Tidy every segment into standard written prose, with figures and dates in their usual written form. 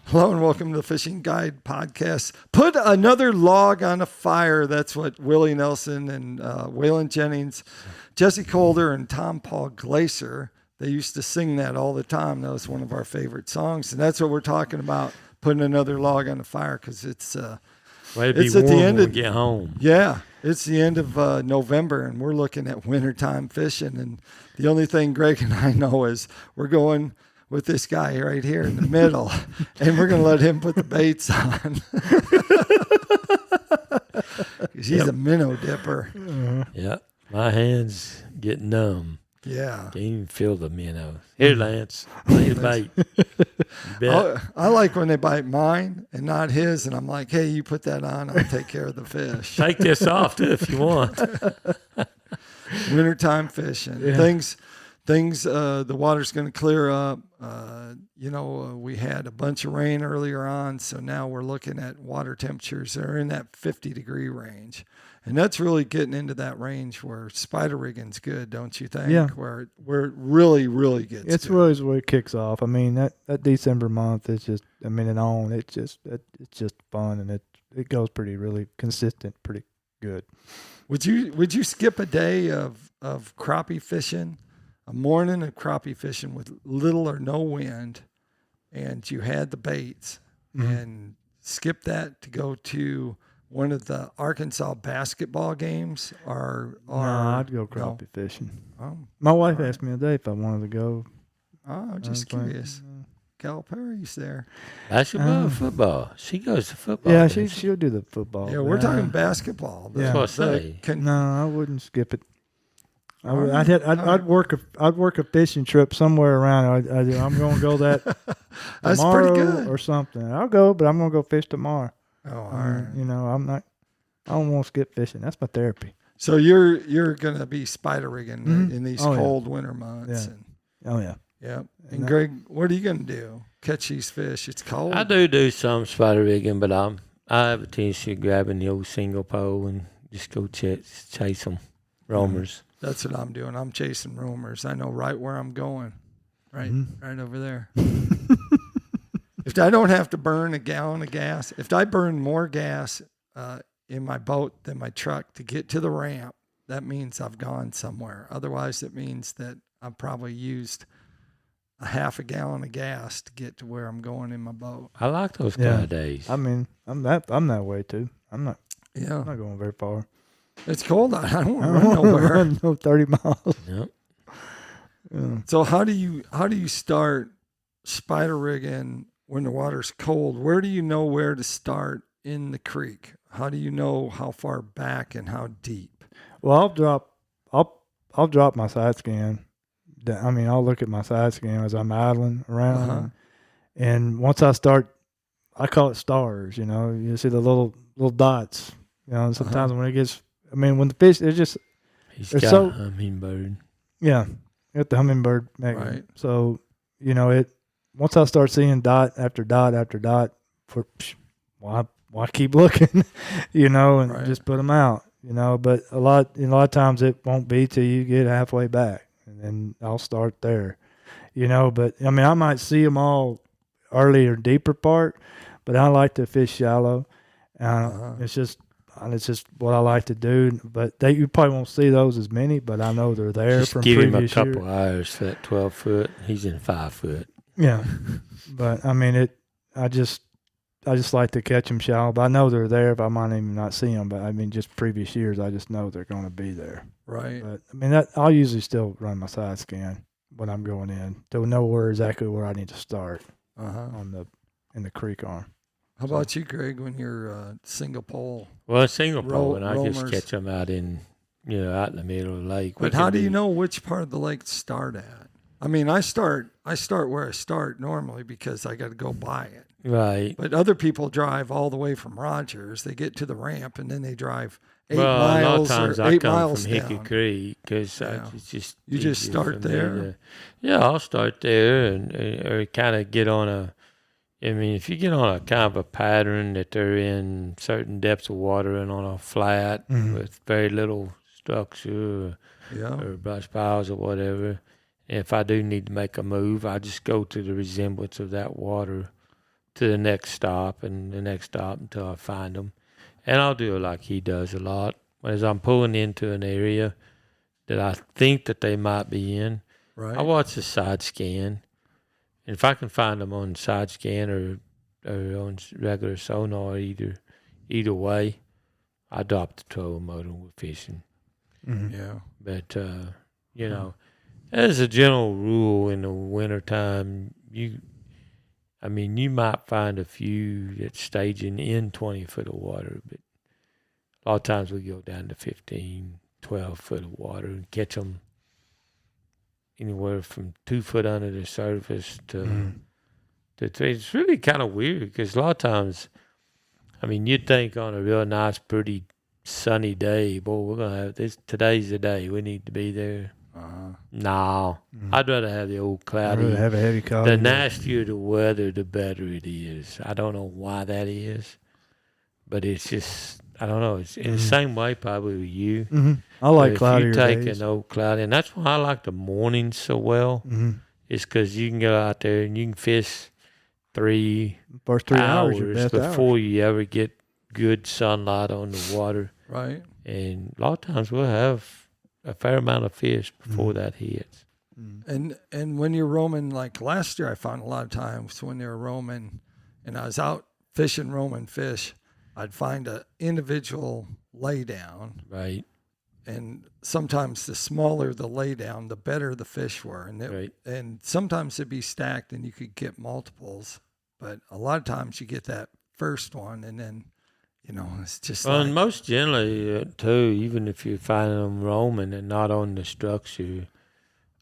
Hello and welcome to the Fishing Guide Podcast. Put another log on a fire. That's what Willie Nelson and Waylon Jennings, Jesse Calder, and Tom Paul Glacier, they used to sing that all the time. That was one of our favorite songs. And that's what we're talking about, putting another log on the fire, because it's Well, it's be at the warm end when of we get home. Yeah, it's the end of November, and we're looking at wintertime fishing. And the only thing Greg and I know is we're going with this guy right here in the middle, and we're going to let him put the baits on. 'Cause he's a minnow dipper. Yeah, my hands get numb. Yeah. Can't even feel the minnow. Here, Lance, lay the bait. You bet. I like when they bite mine and not his, and I'm like, hey, you put that on, I'll take care of the fish. Take this off, too, if you want. Wintertime fishing. Yeah. Things, the water's going to clear up. We had a bunch of rain earlier on, so now we're looking at water temperatures that are in that 50-degree range. And that's really getting into that range where spider rigging's good, don't you think? Yeah. Where it really, really gets It's good. really where it kicks off. I mean, that December month is just, and on, it's just fun, and it goes really consistent, pretty good. Would you skip a day of crappie fishing, a morning of crappie fishing with little or no wind, and you had the baits, and skip that to go to one of the Arkansas basketball games? No, I'd go crappie fishing. Oh, My wife asked me today if I wanted to go. I'm just curious. Calipari's there. Basketball, football. She goes to football. Yeah, doesn't she? she'll do the football. Yeah, we're talking basketball. Yeah. That's what I say. No, I wouldn't skip it. All right. I'd work a fishing trip somewhere around. I'm going to go that That's tomorrow pretty good. or something. I'll go, but I'm going to go fish tomorrow. Oh, all right. I don't want to skip fishing. That's my therapy. So you're gonna be spider rigging in these Oh, yeah. cold winter months. Yeah. And, Oh yeah. yeah. And Greg, what are you gonna do? Catch these fish? It's cold. I do some spider rigging, but I have a tendency of grabbing the old single pole and just go chase them, roamers. That's what I'm doing. I'm chasing rumors. I know right where I'm going. Right over there. If I don't have to burn a gallon of gas, if I burn more gas in my boat than my truck to get to the ramp, that means I've gone somewhere. Otherwise, it means that I've probably used a half a gallon of gas to get to where I'm going in my boat. I like those kind of days. I mean, I'm that way too. I'm not Yeah. going very far. It's cold out. I don't want to I run don't nowhere. run no 30 miles. Yep. Yeah. So how do you start spider rigging when the water's cold? Where do you know where to start in the creek? How do you know how far back and how deep? Well, I'll drop my side scan. I mean, I'll look at my side scan as I'm idling around, and once I start, I call it stars. You see the little dots. Sometimes when it gets, when the fish, it's just He's It's got so- a hummingbird. yeah, at the hummingbird magnet. Right. So once I start seeing dot after dot after dot, why keep looking, and Right. just put them out, But a lot of times it won't be till you get halfway back, and then I'll start there, But I might see them all early or deeper part, but I like to fish shallow. It's just what I like to do. But you probably won't see those as many, but I know they're there Just from give him a previous year. couple hours for that 12-foot. He's in 5-foot. Yeah, but I just like to catch them shallow. But I know they're there. If I might even not see them, but just previous years, I just know they're going to be there. Right. But I'll usually still run my side scan when I'm going in to know exactly where I need to start in the creek arm. How about you, Greg, when you're single pole? Well, a single pole, and I just roamers. catch them out in the middle of the lake. But how do you know which part of the lake to start at? I start where I start normally because I got to go by it. Right. But other people drive all the way from Rogers. They get to the ramp and then they drive 8 Well, miles a lot of times or I 8 come miles from Hickey down. Creek because Yeah. it's just You just easier start for me there? to- yeah, I'll start there or kind of get on a. If you get on a kind of a pattern that they're in certain depths of water and on a flat with very little structure Yeah. or brush piles or whatever, if I do need to make a move, I just go to the resemblance of that water to the next stop and the next stop until I find them. And I'll do it like he does a lot. As I'm pulling into an area that I think that they might be in, Right. I watch the side scan. And if I can find them on side scan or on regular sonar, either way, I drop the trolling motor and we're fishing. Mm-hmm. Yeah. But, you know, as a general rule in the wintertime, you might find a few that's staging in 20 foot of water, but a lot of times we go down to 15, 12 foot of water and catch them anywhere from 2 foot under the surface to 3. It's really kind of weird because a lot of times, you'd think on a real nice, pretty sunny day, boy, we're going to have this. Today's the day. We need to be there. No. I'd rather have the old cloudy. I'd rather have a heavy cloudy. The nastier the weather, the better it is. I don't know why that is, but it's just, I don't know. It's in the same way probably with you. Mm-hmm. I like cloudier If you take days. an old cloudy, and that's why I like the mornings so well, is because you can go out there and you can fish First 3 hours, your best before you ever get good sunlight on the water. Right. And a lot of times we'll have a fair amount of fish before that hits. And when you're roaming, like last year, I found a lot of times when they were roaming, and I was out fishing roaming fish, I'd find an individual laydown. Right. And sometimes the smaller the laydown, the better the fish were. And and sometimes it'd be stacked and you could get multiples. But a lot of times you get that first one, and then, it's just and most generally, too, even if you're finding them roaming and not on the structure,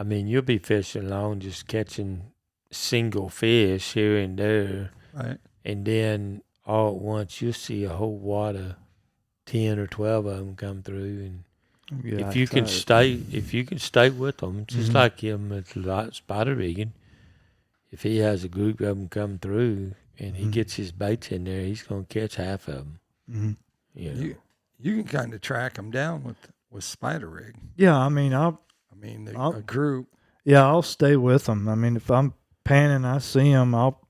you'll be fishing along just catching single fish here and there. Right. And then all at once you'll see a whole wad of 10 or 12 of them come through. And if you can stay with them, just like him at spider rigging, if he has a group of them come through and he gets his baits in there, he's going to catch half of them. You can kind of track them down with spider rig. Yeah, A group. Yeah, I'll stay with them. If I'm panning, I see them, I'll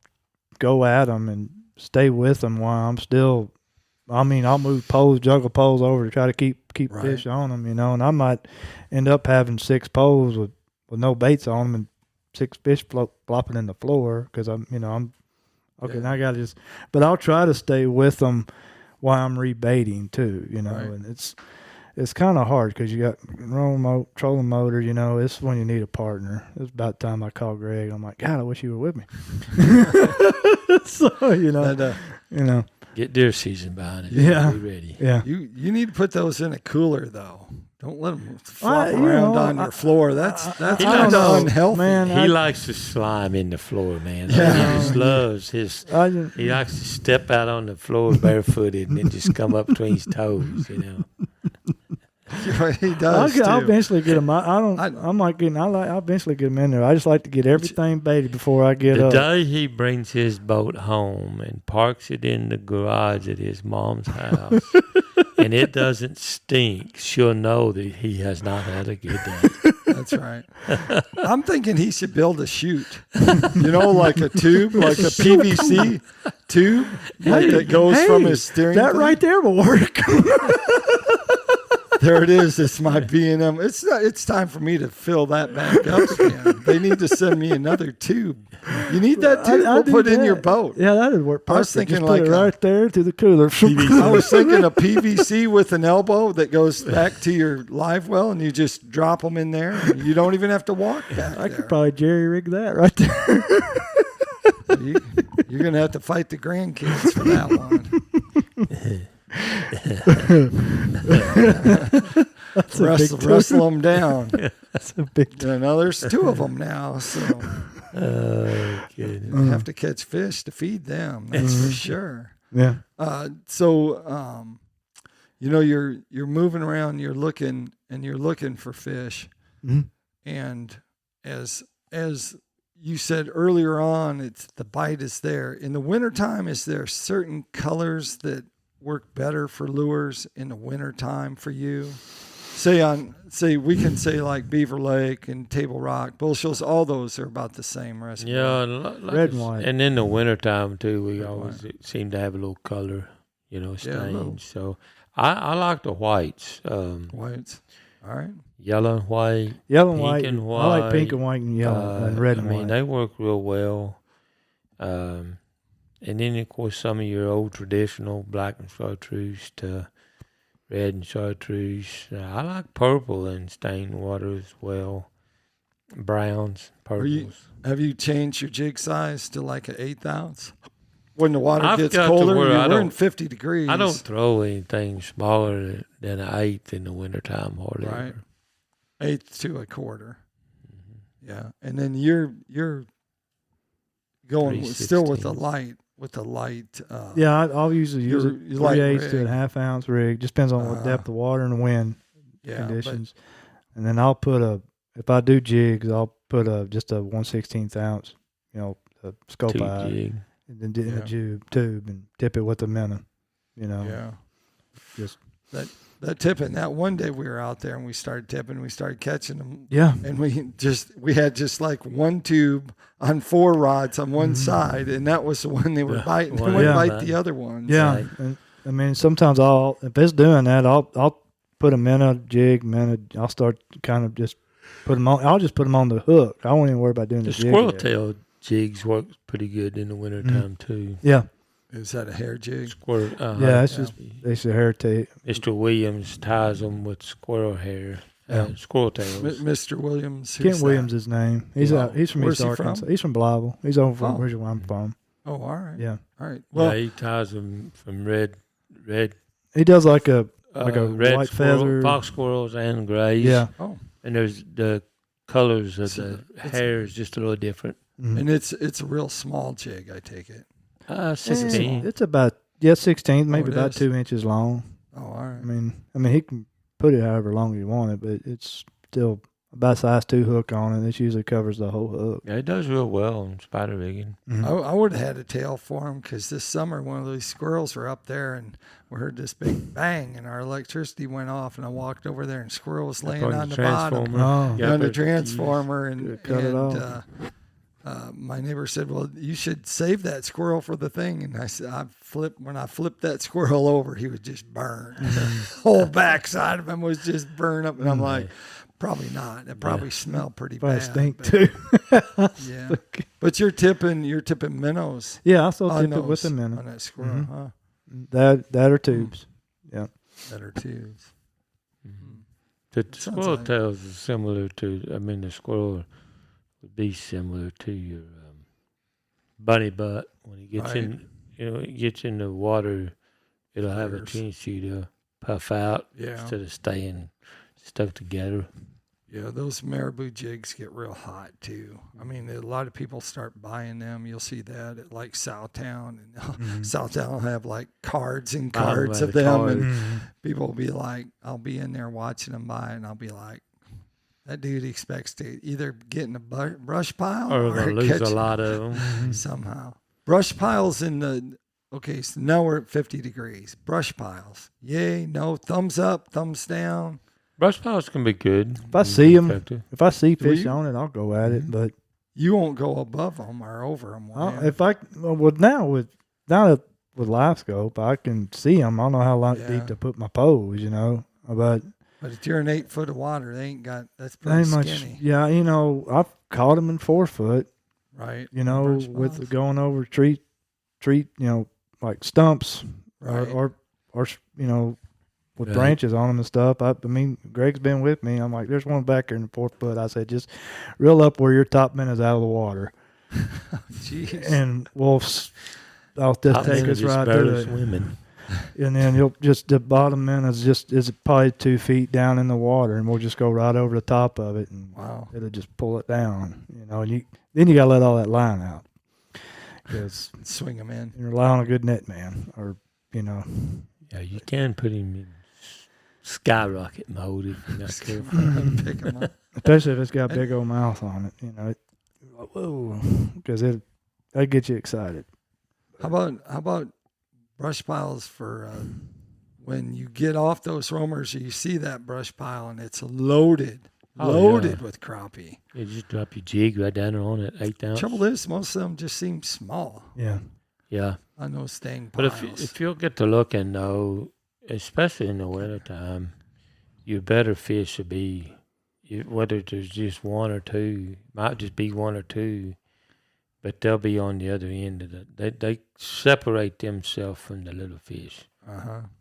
go at them and stay with them while I'm still. I'll move poles, juggle poles over to try to keep fish on them, and I might end up having 6 poles with no baits on them and 6 fish flopping in the floor because I'm okay. Now I got to but I'll try to stay with them while I'm rebaiting too, and it's kind of hard because you got trolling motor, it's when you need a partner. It's about time I called Greg. I'm like, God, I wish you were with me. So, Get deer season behind it. Yeah. Be ready. Yeah. You need to put those in a cooler though. Don't let them flop around on your floor. That's kind of unhealthy. Man, he likes to slime in the floor, man. Yeah. He just loves he likes to step out on the floor barefooted and then just come up between his toes, He does. I'll too. eventually get them. I'll eventually get them in there. I just like to get everything baited before I get up. The day he brings his boat home and parks it in the garage at his mom's house, and it doesn't stink, she'll know that he has not had a good day. That's right. I'm thinking he should build a chute. Like a tube, like a PVC tube, that goes from his steering. That thing. right there will work. There it is. It's my B&M. It's time for me to fill that back up again. They need to send me another tube. You need that tube? We'll put it in your boat. Yeah, that'd work perfect. I was thinking just put it right there to the cooler. I was thinking a PVC with an elbow that goes back to your live well, and you just drop them in there. And you don't even have to walk back I there. could probably jerry rig that right there. You're going to have to fight the grandkids for that one. Wrestle them down. That's a big there's 2 of them now, so you have to catch fish to feed them. That's for sure. Yeah. You're moving around, you're looking for fish, and as you said earlier on, it's the bite is there. In the wintertime, is there certain colors that work better for lures in the wintertime for you? say we can say like Beaver Lake and Table Rock, Bull Shoals, all those are about the same reservoir. Yeah, and Red and white. And in the wintertime too, we Red always white. seem to have a little color, Yeah, stains. a little. So I like the whites. Whites. All right. Yellow and white. Yellow and Pink white. and I like pink white, and white and yellow and red and I mean, white. they work real well. And then of course some of your old traditional black and chartreuse to red and chartreuse. I like purple and stained water as well. Browns, purples. Have you changed your jig size to like an 1/8 ounce? When the water I've gets got to colder, where I we're in don't- 50 degrees. I don't throw anything smaller than an 1/8 in the wintertime hardly. Right. ever. 1/8 to a quarter. Yeah, and then you're going still with the 3/16. light. Yeah, I'll usually use Your- it your light 3/8 to rig. a half-ounce rig. Just depends on what depth of water and the wind Yeah, conditions. And then I'll put if I do jigs, I'll put just a 1/16 ounce, a scope Two eye, jig. and then in Yeah. a tube and dip it with a minnow. Yeah. Just that tipping. That one day we were out there and we started tipping. We started catching them. yeah. And we had just like one tube on 4 rods on one side, and that was the one they were Yeah, biting. They one wouldn't yeah. bite the other ones. Yeah, Right. and, I mean sometimes if it's doing that, I'll put them in a jig, I'll start kind of just put them on. I'll just put them on the hook. I won't even worry about doing The the jig. squirrel yet. tail jigs work pretty good in the wintertime too. Yeah, Is that a hair jig? Squirrel. yeah, it's just it's a hair tape. Mr. Williams ties them with squirrel hair, squirrel tails. Mr. Williams. who's Kent that? Williams, his name. He's Wow. He's from Where's East he from? Arkansas. He's from Blytheville. He's over from Oh. originally where I'm from. Oh, all right. Yeah, All right. Well, Yeah, he ties them from red, he does like a red white squirrel, feather. fox squirrels and grays. Yeah, oh, and there's the colors of So the it's- hair is just a little different. mhm. and it's a real small jig, I take it. 16. It's about 16, maybe it about is? 2 inches long. Oh, all right. I mean, he can put it however long you want it, but it's still about size 2 hook on it. This usually covers the whole hook. Yeah, it does real well in spider rigging. I would have had a tail for him because this summer one of these squirrels were up there and we heard this big bang and our electricity went off and I walked over there and squirrel was laying on the bottom Oh, Yeah, on the but transformer and cut it off. my neighbor said, "Well, you should save that squirrel for the thing." And I said, when I flipped that squirrel over, he was just burned. The whole backside of him was just burned up, and I'm like, probably not. It probably smelled pretty probably bad. stink but- too. Yeah, but you're tipping minnows. Yeah, I still on tip it with those- a minnow. on that squirrel, huh? That or tubes. That are tubes. The Sounds squirrel like- tails is similar to, the squirrel would be similar to your bunny butt. When it gets Right. it gets in the water, it'll have a Flares. tendency to puff out Yeah, instead of staying stuck together. yeah. Those marabou jigs get real hot too. I mean, a lot of people start buying them. You'll see that at like Southtown, and Southtown will have like cards and I'll cards have of a them, card. and people will be like, I'll be in there watching them buy, and I'll be like, that dude expects to either get in a brush pile Or they'll lose catch a lot of them. somehow. Brush piles okay, so now we're at 50 degrees. Brush piles. Yay, no, thumbs up, thumbs down. Brush piles can be good. If I see 'em, effective. If I see Do fish you? on it, I'll go at it. But You won't go above them or over them. now with live scope, I can see them. I don't know how long Yeah. deep to put my poles, but But if you're in 8 foot of water, they ain't got, that's they pretty ain't much. skinny. Yeah, I've caught them in 4 foot. Right. With piles. going over treat, like stumps Right. or with Right. branches on them and stuff. I mean, Greg's been with me. I'm like, there's one back here in 4 foot. I said, just reel up where your top man is out of the water, Jeez. and I'll just take us right to barely it. swimming. And then the bottom man is probably 2 feet down in the water, and we'll just go right over the top of it, and Wow. it'll just pull it down, and then you gotta let all that line out, because Swing them in. you rely on a good net man, or Yeah, you can put him in skyrocket mode if you're not careful. Pick them up. especially if it's got a big old mouth on it, whoa, because that'll get you excited. How about brush piles for when you get off those roamers, you see that brush pile, and it's loaded Oh, yeah. with crappie. You just drop your jig right down on it, 8 ounce. Trouble is, most of them just seem small Yeah. Yeah. on those staying But piles. if you'll get to looking, though, especially in the wintertime, your better fish will be, whether there's just one or two, might just be one or two, but they'll be on the other end of they separate themselves from the little fish,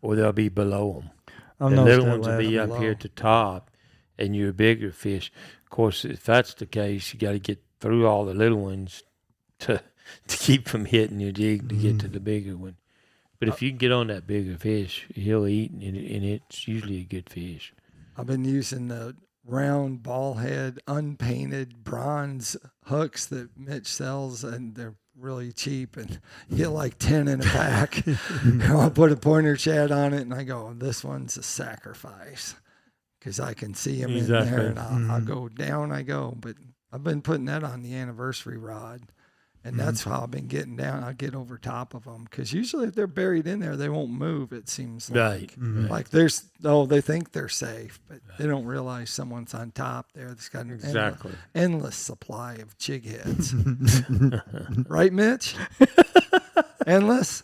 or they'll be below them. I've The noticed little that ones will be lately. up here at the top, and your bigger fish. Of course, if that's the case, you got to get through all the little ones to keep from hitting your jig to get to the bigger one. But if you can get on that bigger fish, he'll eat, and it's usually a good fish. I've been using the round ball head, unpainted bronze hooks that Mitch sells, and they're really cheap, and you get like 10 in a pack. I'll put a pointer shad on it, and I go, this one's a sacrifice, because I can see him in there, and I'll go down I go. But I've been putting that on the anniversary rod, and that's how I've been getting down. I get over top of them, because usually if they're buried in there, they won't move, it seems like. Right. Like they think they're safe, but they don't realize someone's on top there that's got an endless supply of jig heads. Right, Mitch? Endless?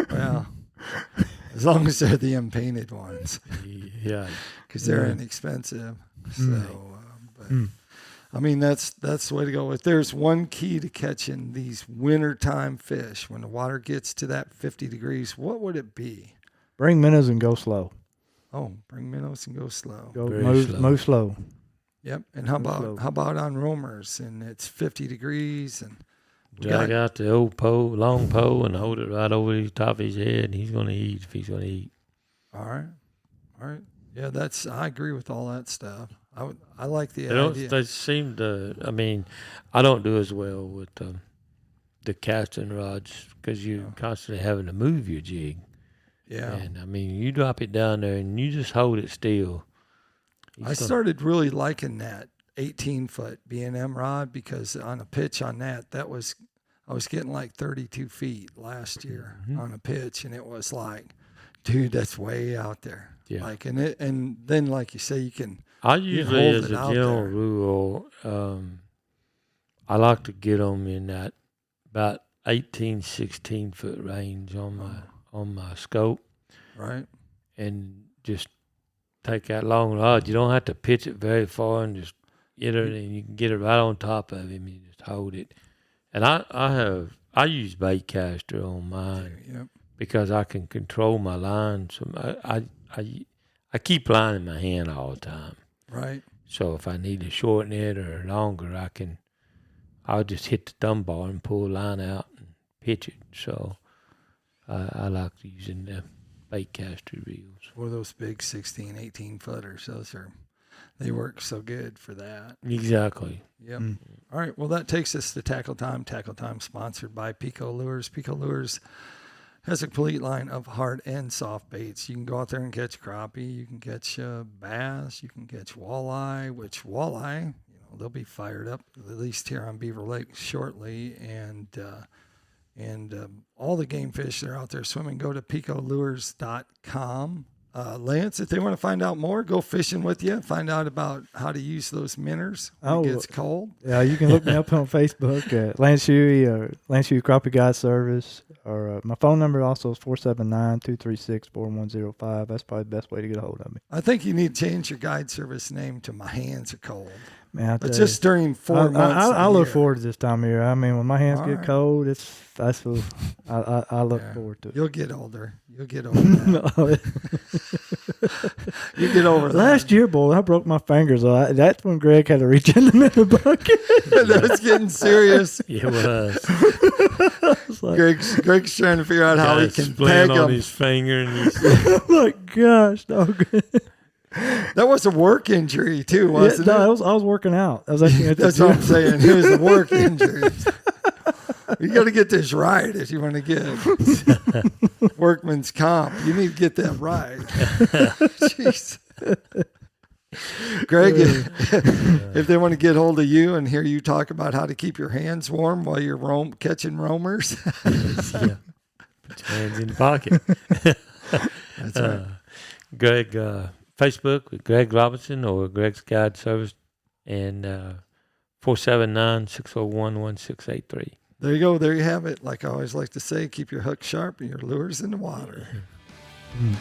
Well, as long as they're the unpainted ones. Yeah. Because they're inexpensive. So, I mean, that's the way to go. If there's one key to catching these wintertime fish, when the water gets to that 50 degrees, what would it be? Bring minnows and go slow. Oh, bring minnows and go slow. Move slow. Yep. And how about on roamers? And it's 50 degrees, and Drag out the old pole, long pole, and hold it right over the top of his head, and he's going to eat if he's going to eat. All right. Yeah, I agree with all that stuff. I like the idea. They seem to. I mean, I don't do as well with the casting rods because you're constantly having to move your jig. Yeah. And I mean, you drop it down there and you just hold it still. I started really liking that 18-foot B&M rod, because on a pitch on that I was getting like 32 feet last year on a pitch, and it was like, dude, that's way out there. Yeah. Like, and then like you say, you can. I usually, hold as it a out general there. rule, I like to get them in that about 18, 16 foot range on my scope, Right. and just take that long rod. You don't have to pitch it very far, and just get it, and you can get it right on top of him. You just hold it. And I use bait caster on mine. Yep. Because I can control my line. So I keep line in my hand all the time. Right. So if I need to shorten it or longer, I'll just hit the thumb bar and pull the line out and pitch it. So I like using the bait caster reels. Or those big 16, 18 footers. They work so good for that. Exactly. Yep. All right. Well, that takes us to Tackle Time. Tackle Time sponsored by Pico Lures. Pico Lures has a complete line of hard and soft baits. You can go out there and catch crappie. You can catch bass. You can catch walleye, which walleye, they'll be fired up, at least here on Beaver Lake shortly. And all the game fish that are out there swimming, go to picolures.com. Lance, if they want to find out more, go fishing with you, find out about how to use those minnows when it gets cold. Yeah, you can look me up on Facebook at Lance Hughey or Lance Hughey Crappie Guide Service. Or my phone number also is 479-236-4105. That's probably the best way to get a hold of me. I think you need to change your guide service name to My Hands Are Cold. Man, but just during 4 months. I look forward to this time of year. I mean, when my hands get cold, I look forward to it. You'll get older. You'll get over that. You get over that. Last year, boy, I broke my fingers. That's when Greg had to reach in the middle bucket. That was getting serious. It was. Greg's trying to figure out how he can peg on him. his finger. And oh my gosh, dog. That was a work injury too, wasn't it? No, I was working out. I was actually That's what I'm saying. It was a work injury. You got to get this right if you want to get workman's comp. You need to get that right. Jeez. Greg, if they want to get hold of you and hear you talk about how to keep your hands warm while you're catching roamers. Put your hands in the pocket. That's right. Greg, Facebook with Greg Robinson or Greg's Guide Service, and 479-601-1683. There you go. There you have it. Like I always like to say, keep your hook sharp and your lures in the water. Mm.